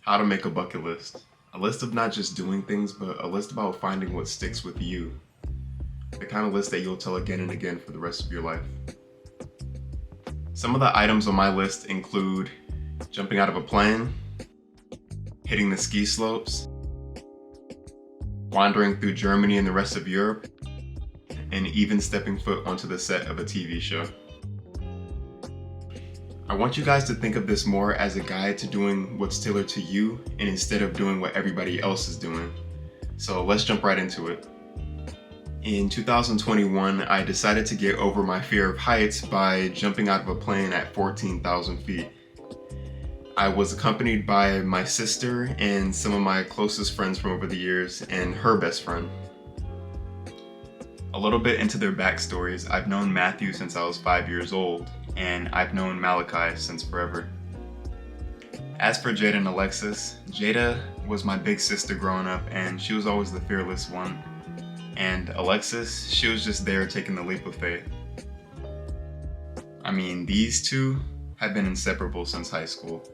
How to make a bucket list. A list of not just doing things, but a list about finding what sticks with you. The kind of list that you'll tell again and again for the rest of your life. Some of the items on my list include jumping out of a plane, hitting the ski slopes, wandering through Germany and the rest of Europe, and even stepping foot onto the set of a TV show. I want you guys to think of this more as a guide to doing what's tailored to you and instead of doing what everybody else is doing. So let's jump right into it. In 2021, I decided to get over my fear of heights by jumping out of a plane at 14,000 feet. I was accompanied by my sister and some of my closest friends from over the years and her best friend. A little bit into their backstories, I've known Matthew since I was 5 years old, and I've known Malachi since forever. As for Jada and Alexis, Jada was my big sister growing up, and she was always the fearless one. And Alexis, she was just there taking the leap of faith. I mean, these two have been inseparable since high school.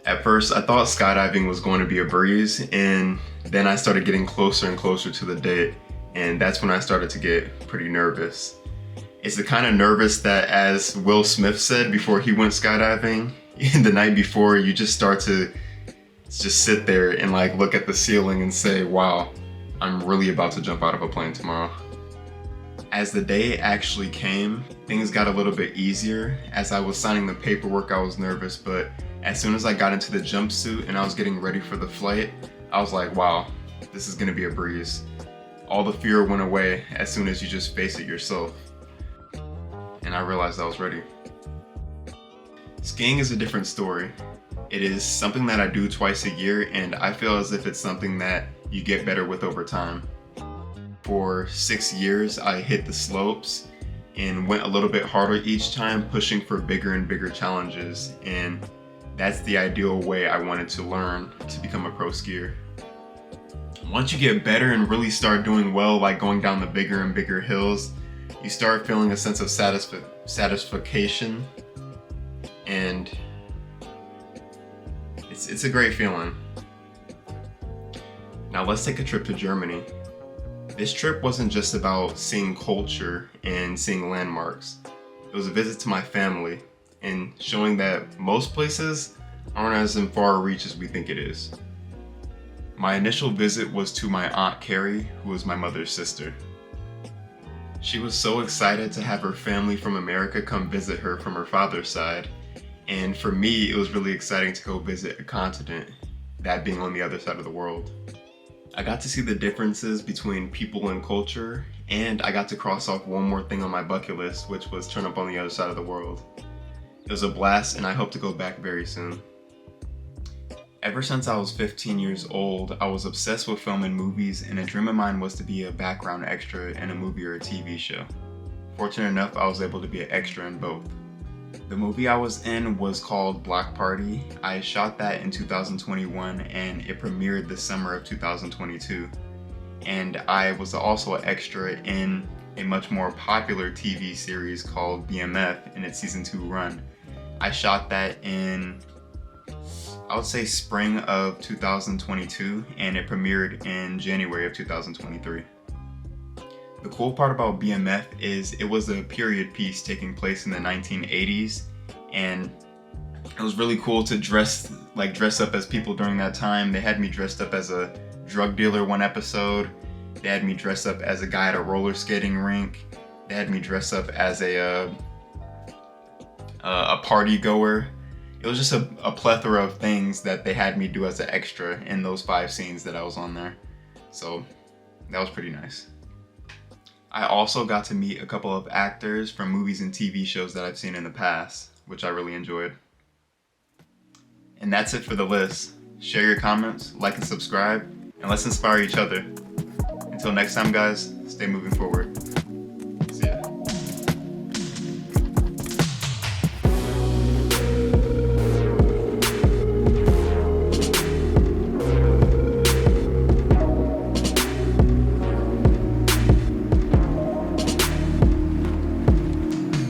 At first, I thought skydiving was going to be a breeze, and then I started getting closer and closer to the date, and that's when I started to get pretty nervous. It's the kind of nervous that, as Will Smith said before he went skydiving, the night before, you just start to just sit there and look at the ceiling and say, wow, I'm really about to jump out of a plane tomorrow. As the day actually came, things got a little bit easier. As I was signing the paperwork, I was nervous, but as soon as I got into the jumpsuit and I was getting ready for the flight, I was like, wow, this is gonna be a breeze. All the fear went away as soon as you just face it yourself. And I realized I was ready. Skiing is a different story. It is something that I do twice a year, and I feel as if it's something that you get better with over time. For 6 years, I hit the slopes and went a little bit harder each time, pushing for bigger and bigger challenges, and that's the ideal way I wanted to learn to become a pro skier. Once you get better and really start doing well, like going down the bigger and bigger hills, you start feeling a sense of satisfaction, and it's a great feeling. Now let's take a trip to Germany. This trip wasn't just about seeing culture and seeing landmarks. It was a visit to my family and showing that most places aren't as in far reach as we think it is. My initial visit was to my Aunt Carrie, who was my mother's sister. She was so excited to have her family from America come visit her from her father's side, and for me, it was really exciting to go visit a continent, that being on the other side of the world. I got to see the differences between people and culture, and I got to cross off one more thing on my bucket list, which was turn up on the other side of the world. It was a blast, and I hope to go back very soon. Ever since I was 15 years old, I was obsessed with film and movies, and a dream of mine was to be a background extra in a movie or a TV show. Fortunate enough, I was able to be an extra in both. The movie I was in was called Block Party. I shot that in 2021, and it premiered the summer of 2022. And I was also an extra in a much more popular TV series called BMF in its season 2 run. I shot that in, I would say, spring of 2022, and it premiered in January of 2023. The cool part about BMF is it was a period piece taking place in the 1980s, and it was really cool to dress up as people during that time. They had me dressed up as a drug dealer one episode. They had me dressed up as a guy at a roller skating rink. They had me dressed up as a party goer. It was just a plethora of things that they had me do as an extra in those 5 scenes that I was on there. So that was pretty nice. I also got to meet a couple of actors from movies and TV shows that I've seen in the past, which I really enjoyed. And that's it for the list. Share your comments, like and subscribe, and let's inspire each other. Until next time, guys, stay moving forward.